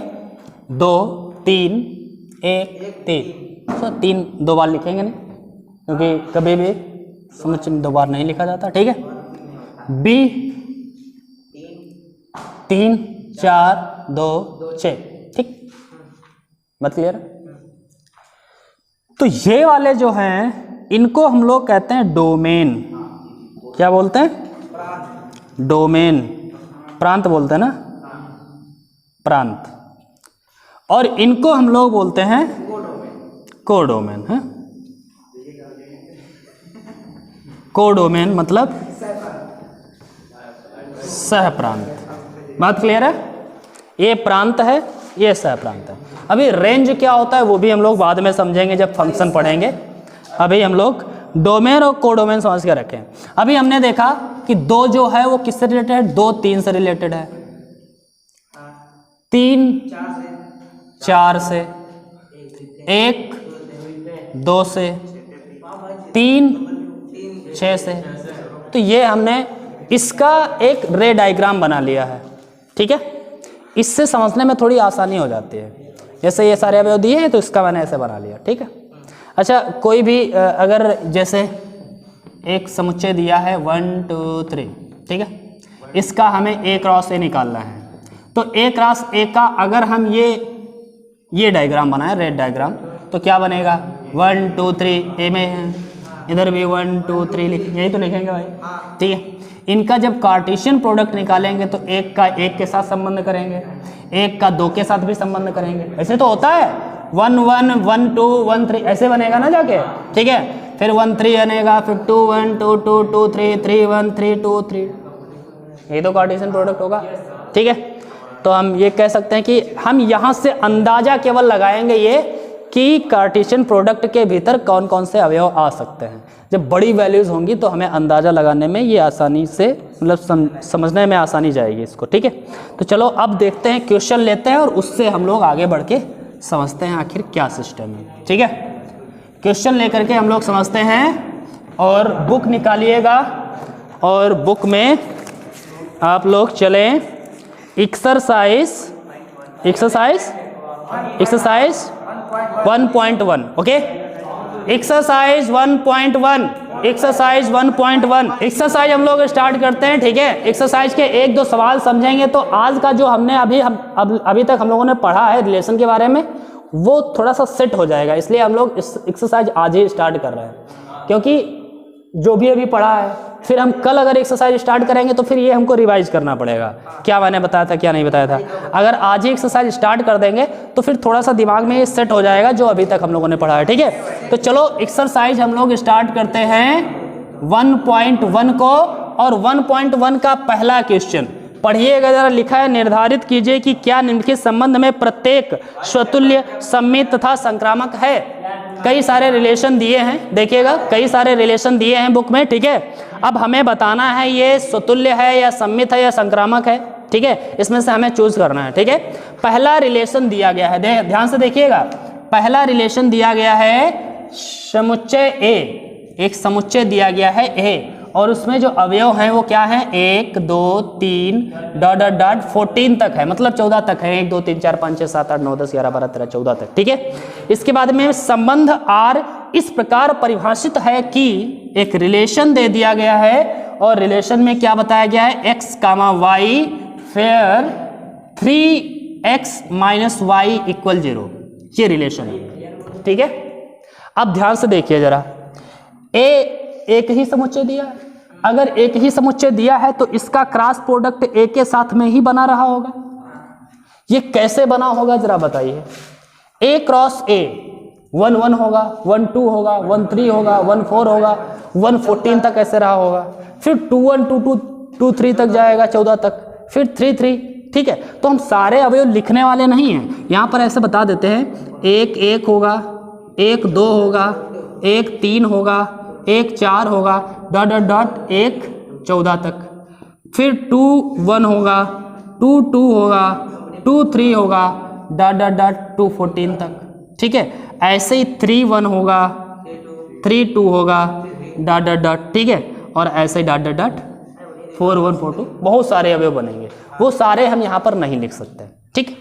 2, 3, 1, 3। तो 3 दो बार लिखेंगे नहीं, क्योंकि कभी भी समुच्चय में 2 बार नहीं लिखा जाता, ठीक है। बी 3, 4, 2, 6, ठीक, बात क्लियर। तो ये वाले जो हैं इनको हम लोग कहते हैं डोमेन। क्या बोलते हैं? डोमेन, प्रांत बोलते हैं ना, प्रांत। और इनको हम लोग बोलते हैं कोडोमेन, है। कोडोमेन मतलब सह प्रांत। बात क्लियर है? ये प्रांत है, ये सह प्रांत है। अभी रेंज क्या होता है वो भी हम लोग बाद में समझेंगे जब फंक्शन पढ़ेंगे। अभी हम लोग डोमेन और कोडोमेन समझ के रखें। अभी हमने देखा कि 2 जो है वो किससे रिलेटेड है? 2 3 से रिलेटेड है, 3 4 से, 1 2 से, 3 6 से। तो ये हमने इसका एक रे डायग्राम बना लिया है, ठीक है। इससे समझने में थोड़ी आसानी हो जाती है। जैसे ये सारे अवयव दिए हैं तो इसका मैंने ऐसे बना लिया, ठीक है। अच्छा, कोई भी अगर जैसे एक समुच्चय दिया है 1 2 3, ठीक है। इसका हमें A क्रॉस A निकालना है। तो A क्रॉस A का अगर हम ये डायग्राम बनाए, रेड डायग्राम, तो क्या बनेगा 1 2 3 A में है, इधर भी 1 2 3 यही तो लिखेंगे भाई, ठीक है। इनका जब कार्टेशियन प्रोडक्ट निकालेंगे तो एक का एक के साथ संबंध करेंगे, एक का दो के साथ भी संबंध करेंगे। ऐसे तो होता है 1 1 1 2 1 3 ऐसे बनेगा ना जाके, ठीक है। फिर 1 3 बनेगा, फिर 2 1 2 2 2 3 3 1 3 2 3, ये तो कार्टेशियन प्रोडक्ट होगा, ठीक है। तो हम ये कह सकते हैं कि हम यहाँ से अंदाजा केवल लगाएंगे ये कि कार्टेशियन प्रोडक्ट के भीतर कौन कौन से अवयव आ सकते हैं। जब बड़ी वैल्यूज़ होंगी तो हमें अंदाज़ा लगाने में ये आसानी से, मतलब समझने में आसानी जाएगी इसको, ठीक है। तो चलो अब देखते हैं, क्वेश्चन लेते हैं और उससे हम लोग आगे बढ़ के समझते हैं आखिर क्या सिस्टम है, ठीक है। क्वेश्चन लेकर के हम लोग समझते हैं और बुक निकालिएगा और बुक में आप लोग चलें exercise 1.1, okay. Exercise 1.1, exercise 1.1 exercise हम लोग स्टार्ट करते हैं, ठीक है। एक्सरसाइज के एक दो सवाल समझेंगे तो आज का जो हमने अभी तक हम लोगों ने पढ़ा है रिलेशन के बारे में वो थोड़ा सा सेट हो जाएगा, इसलिए हम लोग इस एक्सरसाइज आज ही स्टार्ट कर रहे हैं, क्योंकि जो भी अभी पढ़ा है फिर हम कल अगर एक्सरसाइज स्टार्ट करेंगे तो फिर ये हमको रिवाइज करना पड़ेगा, क्या मैंने बताया था क्या नहीं बताया था। अगर आज ही एक्सरसाइज स्टार्ट कर देंगे तो फिर थोड़ा सा दिमाग में ये सेट हो जाएगा जो अभी तक हम लोगों ने पढ़ा है, ठीक है। तो चलो एक्सरसाइज हम लोग स्टार्ट करते हैं 1.1 को, और 1.1 का पहला क्वेश्चन पढ़िएगा जरा। लिखा है निर्धारित कीजिए कि क्या निम्नलिखित संबंध में प्रत्येक स्वतुल्य, सममित तथा संक्रामक है। कई सारे रिलेशन दिए हैं, देखिएगा कई सारे रिलेशन दिए हैं बुक में, ठीक है। अब हमें बताना है ये स्वतुल्य है या सममित है या संक्रामक है, ठीक है। इसमें से हमें चूज करना है, ठीक है। पहला रिलेशन दिया गया है, ध्यान से देखिएगा। पहला रिलेशन दिया गया है समुच्चय A, एक समुच्चय दिया गया है A, और उसमें जो अवयव हैं वो क्या है 1 2 3 डॉट डॉट डॉट 14 तक है, मतलब 14 तक है, 1 2 3 4 5 6 7 8 9 10 11 12 13 14 तक, ठीक है। इसके बाद में संबंध R इस प्रकार परिभाषित है कि एक रिलेशन दे दिया गया है और रिलेशन में क्या बताया गया है x, y fair 3x - y = 0, ये रिलेशन है, ठीक है। अब ध्यान से देखिए जरा, A एक ही समुच्चय दिया है, अगर एक ही समुच्चय दिया है तो इसका क्रॉस प्रोडक्ट A के साथ में ही बना रहा होगा। ये कैसे बना होगा जरा बताइए। A क्रॉस A 1 1 होगा, 1 2 होगा, 1 3 होगा, 1 4 होगा, 1 14 तक ऐसे रहा होगा, फिर 2 1 2 2 2 3 तक जाएगा 14 तक, फिर 3 3, ठीक है। तो हम सारे अवयव लिखने वाले नहीं हैं, यहाँ पर ऐसे बता देते हैं 1 1 होगा, 1 2 होगा, 1 3 होगा, 1 4 होगा, डॉट डॉट डॉट 1 14 तक, फिर 2 1 होगा, 2 2 होगा, 2 3 होगा, डॉट डॉट डॉट 2 14 तक, ठीक है। ऐसे ही 3 1 होगा, 3 2 होगा, डॉट डॉट डॉट, ठीक है। और ऐसे ही डॉट डॉट डॉट 4 1 4 2, बहुत सारे अवयव बनेंगे, वो सारे हम यहाँ पर नहीं लिख सकते, ठीक।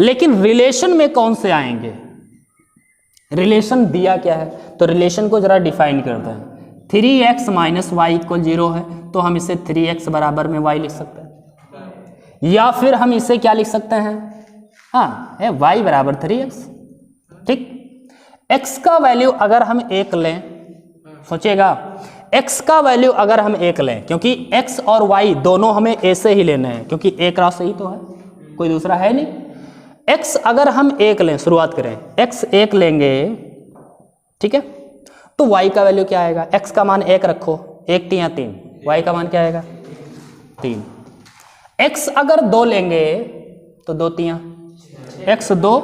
लेकिन रिलेशन में कौन से आएंगे, रिलेशन दिया क्या है, तो रिलेशन को जरा डिफाइन करते हैं। 3x - y = 0 है तो हम इसे 3x बराबर में y लिख सकते हैं, या फिर हम इसे क्या लिख सकते हैं, हाँ है y बराबर 3x, ठीक। x का वैल्यू अगर हम 1 लें, सोचिएगा x का वैल्यू अगर हम 1 लें, क्योंकि x और y दोनों हमें A से ही लेने हैं, क्योंकि A क्रॉस ही तो है, कोई दूसरा है नहीं। x अगर हम 1 लें, शुरुआत करें, x 1 लेंगे, ठीक है, तो y का वैल्यू क्या आएगा, x का मान 1 रखो, 1 3 3, y का मान क्या आएगा 3। x अगर 2 लेंगे तो 2 3 x 2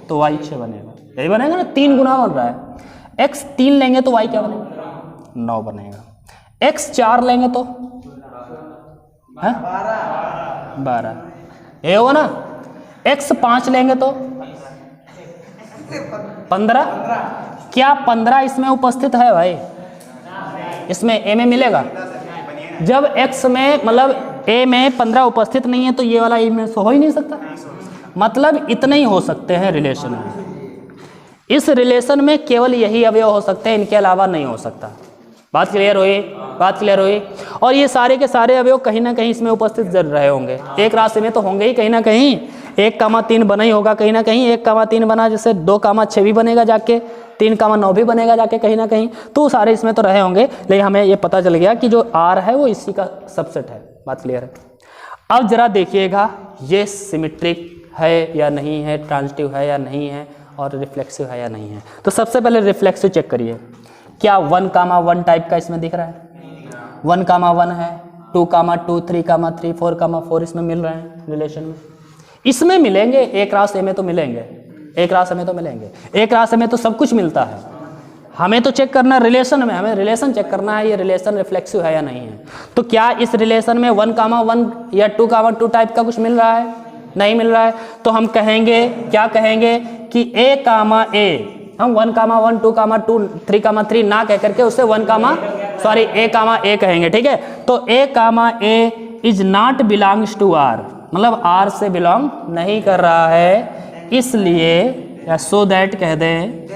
तो y 6 बनेगा, यही बनेगा ना, 3 गुना बन रहा है। x 3 लेंगे तो y क्या बनेगा 9 बनेगा। x 4 लेंगे तो 12, ये होगा ना। x 5 लेंगे तो 15, क्या 15 इसमें उपस्थित है भाई, इसमें a में मिलेगा। जब x में मतलब a में 15 उपस्थित नहीं है तो ये वाला a में हो ही नहीं सकता, मतलब इतने ही हो सकते हैं रिलेशन में। इस रिलेशन में केवल यही अवयव हो सकते हैं, इनके अलावा नहीं हो सकता, बात क्लियर हुई? बात क्लियर हुई? और ये सारे के सारे अवयव कहीं ना कहीं इसमें उपस्थित जरूर रहे होंगे, एक राशि में तो होंगे ही कहीं ना कहीं। 1,3 बना ही होगा कहीं ना कहीं, 1,3 बना जैसे 2,6 भी बनेगा जाके, 3,9 भी बनेगा जाके कहीं ना कहीं, तो सारे इसमें तो रहे होंगे। लेकिन हमें ये पता चल गया कि जो R है वो इसी का सबसेट है। बात क्लियर है? अब जरा देखिएगा ये सिमेट्रिक है या नहीं है, ट्रांजिटिव है या नहीं है, और रिफ्लेक्सिव है या नहीं है। तो सबसे पहले रिफ्लेक्सिव चेक करिए, क्या 1,1 टाइप का इसमें दिख रहा है? 1,1 है, 2,2, 3,3, 4,4 इसमें मिल रहे हैं रिलेशन में। इसमें मिलेंगे, एक राशि में तो मिलेंगे, एक राशि में तो मिलेंगे, एक राशि में तो सब कुछ मिलता है। हमें तो चेक करना है रिलेशन में, हमें रिलेशन चेक करना है, ये रिलेशन रिफ्लेक्सिव है या नहीं है। तो क्या इस रिलेशन में 1,1 या 2,2 टाइप का कुछ मिल रहा है? नहीं मिल रहा है। तो हम कहेंगे, क्या कहेंगे कि A, हम 1,1, 2,2, 3,3 ना कह करके उससे A, A कहेंगे, ठीक है। तो A is not belongs to R, मतलब R से बिलोंग नहीं कर रहा है, इसलिए या सो दैट कह दें,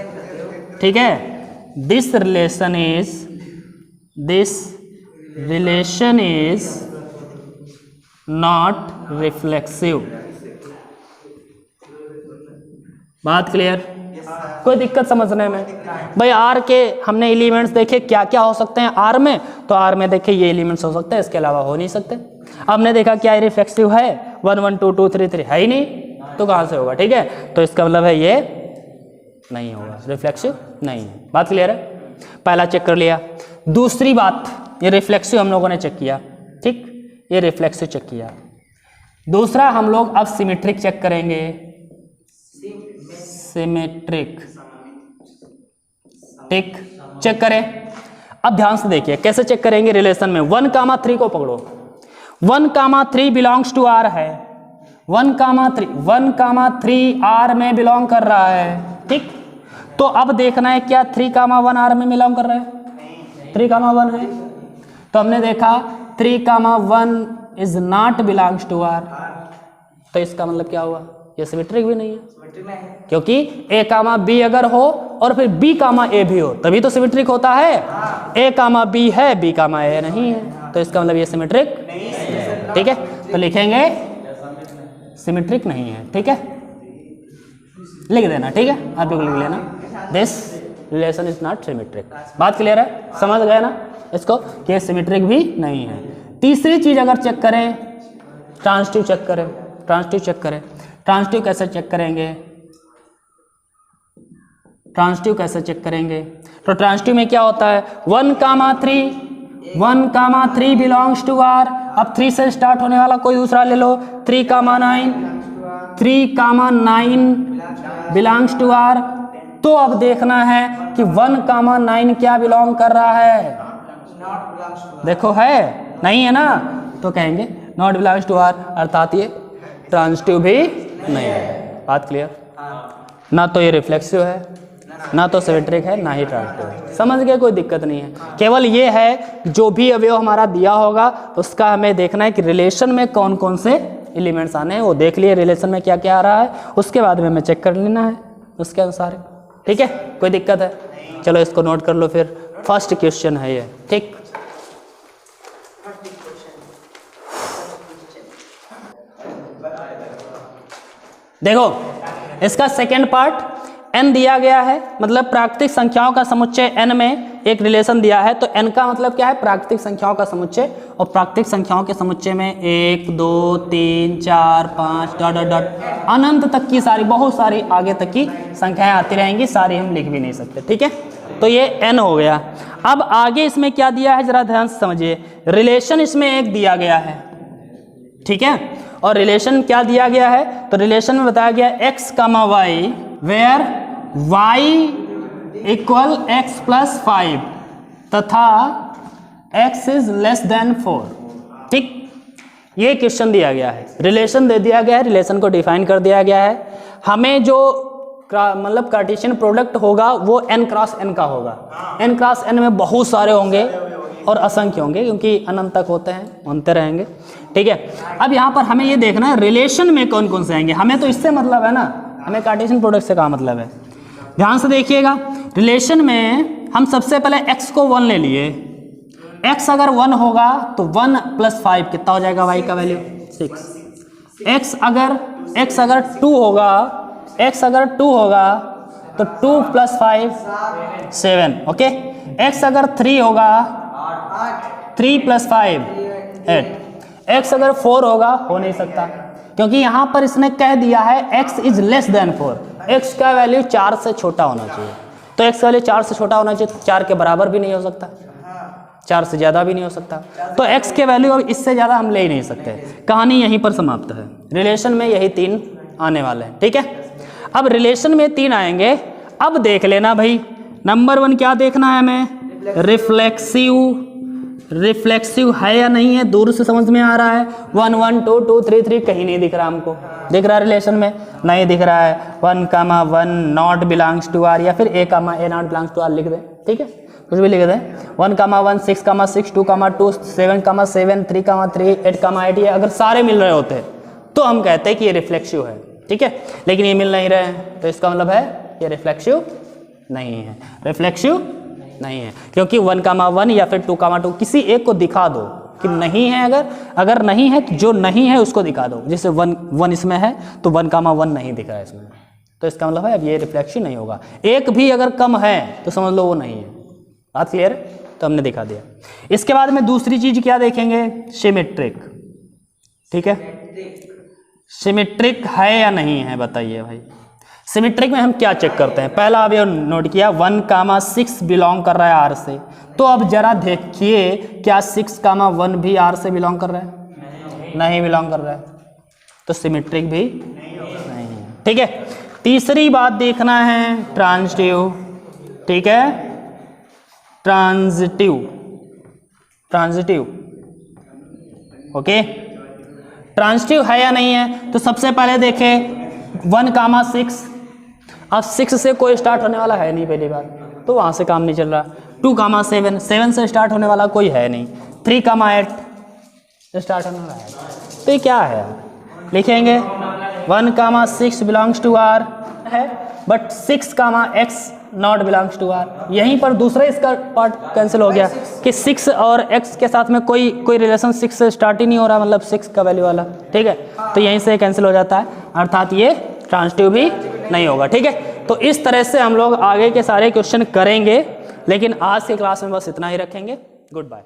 ठीक है। This relation is not reflexive. बात क्लियर? कोई दिक्कत समझने में? भाई R के हमने एलिमेंट्स देखे क्या क्या हो सकते हैं R में, तो R में देखे ये एलिमेंट्स हो सकते हैं, इसके अलावा हो नहीं सकते। हमने देखा क्या रिफ्लेक्सिव है, 1, 1, 2, 2, 3, 3 है ही नहीं, तो कहाँ से होगा? ठीक है, तो इसका मतलब है ये नहीं होगा, रिफ्लेक्सिव नहीं है। बात क्लियर है? पहला चेक कर लिया। दूसरी बात, ये रिफ्लेक्सिव हम लोगों ने चेक किया, ठीक, ये रिफ्लेक्सिव चेक किया। दूसरा हम लोग अब सिमेट्रिक चेक करेंगे, सिमेट्रिक, ठीक, चेक करें। अब ध्यान से देखिए कैसे चेक करेंगे रिलेशन में। 1,3 को पकड़ो, 1,3 बिलोंग्स टू R है, 1,3 R में बिलोंग कर रहा है, ठीक। तो अब देखना है क्या 3,1 R में बिलोंग कर रहा है? 3,1 है, तो हमने देखा 3,1 is not belongs to R, तो इसका मतलब क्या हुआ? ये सिमेट्रिक भी नहीं है, क्योंकि A, B अगर हो और फिर B, A भी हो तभी तो सिमेट्रिक होता है। A, B है, B, A नहीं है, तो इसका मतलब ये सिमेट्रिक, ठीक है। तो लिखेंगे सिमेट्रिक नहीं है, ठीक है, लिख देना, ठीक है, आप लोग लिख लेना, this relation is not symmetric. बात क्लियर है? समझ गए ना इसको कि सिमेट्रिक भी नहीं है। तीसरी चीज अगर चेक करें, ट्रांजिटिव चेक करें, ट्रांजिटिव चेक करें। ट्रांजिटिव कैसे चेक करेंगे? ट्रांजिटिव कैसे चेक करेंगे? तो ट्रांजिटिव में क्या होता है? 1,3 बिलोंग्स टू R। अब 3 से स्टार्ट होने वाला कोई दूसरा ले लो, 3,9 बिलोंग्स टू R। तो अब देखना है कि 1,9 क्या बिलोंग कर रहा है? देखो है, नहीं है ना, तो कहेंगे नॉट बिलोंग्स टू R, अर्थात ये ट्रांजिटिव भी नहीं है। बात क्लियर? ना तो ये रिफ्लेक्सिव है, ना तो सिमेट्रिक है, ना ही ट्रांजिटिव है। समझ गए? कोई दिक्कत नहीं है। केवल ये है जो भी अवयव हमारा दिया होगा उसका हमें देखना है कि रिलेशन में कौन कौन से एलिमेंट्स आने हैं, वो देख लिए रिलेशन में क्या क्या आ रहा है, उसके बाद में हमें चेक कर लेना है उसके अनुसार, ठीक है। कोई दिक्कत है? चलो इसको नोट कर लो, फिर फर्स्ट क्वेश्चन है ये, ठीक। देखो इसका सेकेंड पार्ट n दिया गया है, मतलब प्राकृतिक संख्याओं का समुच्चय n में एक रिलेशन दिया है। तो n का मतलब क्या है? प्राकृतिक संख्याओं का समुच्चय, और प्राकृतिक संख्याओं के समुच्चय में 1, 2, 3, 4, 5 डॉट डॉट डॉट अनंत तक की सारी, बहुत सारी आगे तक की संख्याएं आती रहेंगी, सारी हम लिख भी नहीं सकते, ठीक है। तो ये n हो गया। अब आगे इसमें क्या दिया है जरा ध्यान से समझिए। रिलेशन इसमें एक दिया गया है, ठीक है, और रिलेशन क्या दिया गया है? तो रिलेशन में बताया गया x, y where y equal x + 5 तथा x इज लेस देन 4, ठीक। ये क्वेश्चन दिया गया है, रिलेशन दे दिया गया है, रिलेशन को डिफाइन कर दिया गया है। हमें जो मतलब कार्टेशियन प्रोडक्ट होगा वो n क्रॉस n का होगा। n क्रॉस n में बहुत सारे होंगे और असंख्य होंगे, क्योंकि अनंत तक होते हैं, होते रहेंगे, ठीक है। अब यहाँ पर हमें ये देखना है रिलेशन में कौन कौन से आएंगे। हमें तो इससे मतलब है ना, हमें कार्टेशियन प्रोडक्ट से क्या मतलब है? ध्यान से देखिएगा, रिलेशन में हम सबसे पहले x को 1 ले लिए। x अगर 1 होगा तो 1 + 5 कितना हो जाएगा y का वैल्यू 6। x अगर 2 होगा, x अगर 2 होगा तो 2 + 5 7। ओके, x अगर 3 होगा 3 + 5 8। x अगर 4 होगा, हो नहीं सकता क्योंकि यहां पर इसने कह दिया है x is less than 4। x का वैल्यू 4 से छोटा होना चाहिए, तो x का वैल्यू 4 से छोटा होना चाहिए, 4 के बराबर भी नहीं हो सकता, 4 से ज़्यादा भी नहीं हो सकता, तो x के वैल्यू अब इससे ज़्यादा हम ले ही नहीं सकते। कहानी यहीं पर समाप्त है। रिलेशन में यही 3 आने वाले हैं, ठीक है। अब रिलेशन में 3 आएंगे। अब देख लेना भाई, नंबर 1 क्या देखना है हमें, रिफ्लेक्सिव है या नहीं है, दूर से समझ में आ रहा है। 1 1 2 2 3 3 कहीं नहीं दिख रहा हमको, दिख रहा है रिलेशन में, नहीं दिख रहा है। 1, 1 नॉट बिलोंग्स टू आर, या फिर a, not belongs to R लिख दें, ठीक है, कुछ भी लिख दें। 1, 1 6, 6 2, 2 7, 7 3, 3 8, 8 ये अगर सारे मिल रहे होते तो हम कहते हैं कि ये रिफ्लेक्सिव है, ठीक है, लेकिन ये मिल नहीं रहे हैं, तो इसका मतलब है ये रिफ्लेक्सिव नहीं है, रिफ्लेक्सिव नहीं है, क्योंकि 1, 1 या फिर 2, 2 किसी एक को दिखा दो कि नहीं है। अगर नहीं है तो जो नहीं है उसको दिखा दो। जैसे 1 इसमें है तो 1, 1 नहीं दिख रहा है इसमें, तो इसका मतलब है अब ये रिफ्लेक्सिव नहीं होगा। एक भी अगर कम है तो समझ लो वो नहीं है। बात क्लियर है? तो हमने दिखा दिया। इसके बाद में दूसरी चीज क्या देखेंगे, सिमेट्रिक, ठीक है। सिमेट्रिक है या नहीं है बताइए भाई। सिमेट्रिक में हम क्या चेक करते हैं, पहला अभी नोट किया 1, 6 बिलोंग कर रहा है आर से, तो अब जरा देखिए क्या 6, 1 भी आर से बिलोंग कर रहा है, नहीं बिलोंग कर रहा है, तो सिमेट्रिक भी नहीं है, ठीक है। तीसरी बात देखना है ट्रांजिटिव, ठीक है, ट्रांजिटिव, ओके, ट्रांजिटिव है या नहीं है। तो सबसे पहले देखें 1, 6, अब 6 से कोई स्टार्ट होने वाला है नहीं पहली बार, तो वहाँ से काम नहीं चल रहा। 2, 7, 7 से स्टार्ट होने वाला कोई है नहीं। 3, 8 स्टार्ट होने वाला है, तो ये क्या है, लिखेंगे 1, 6 बिलोंग्स टू आर है, but 6, x not belongs to R. यहीं पर दूसरा इसका पार्ट कैंसिल हो गया कि 6 और x के साथ में कोई रिलेशन 6 से स्टार्ट ही नहीं हो रहा, मतलब 6 का वैल्यू वाला, ठीक है, तो यहीं से कैंसिल हो जाता है, अर्थात ये ट्रांजिटिव भी नहीं होगा, ठीक है। तो इस तरह से हम लोग आगे के सारे क्वेश्चन करेंगे, लेकिन आज के क्लास में बस इतना ही रखेंगे। Good bye.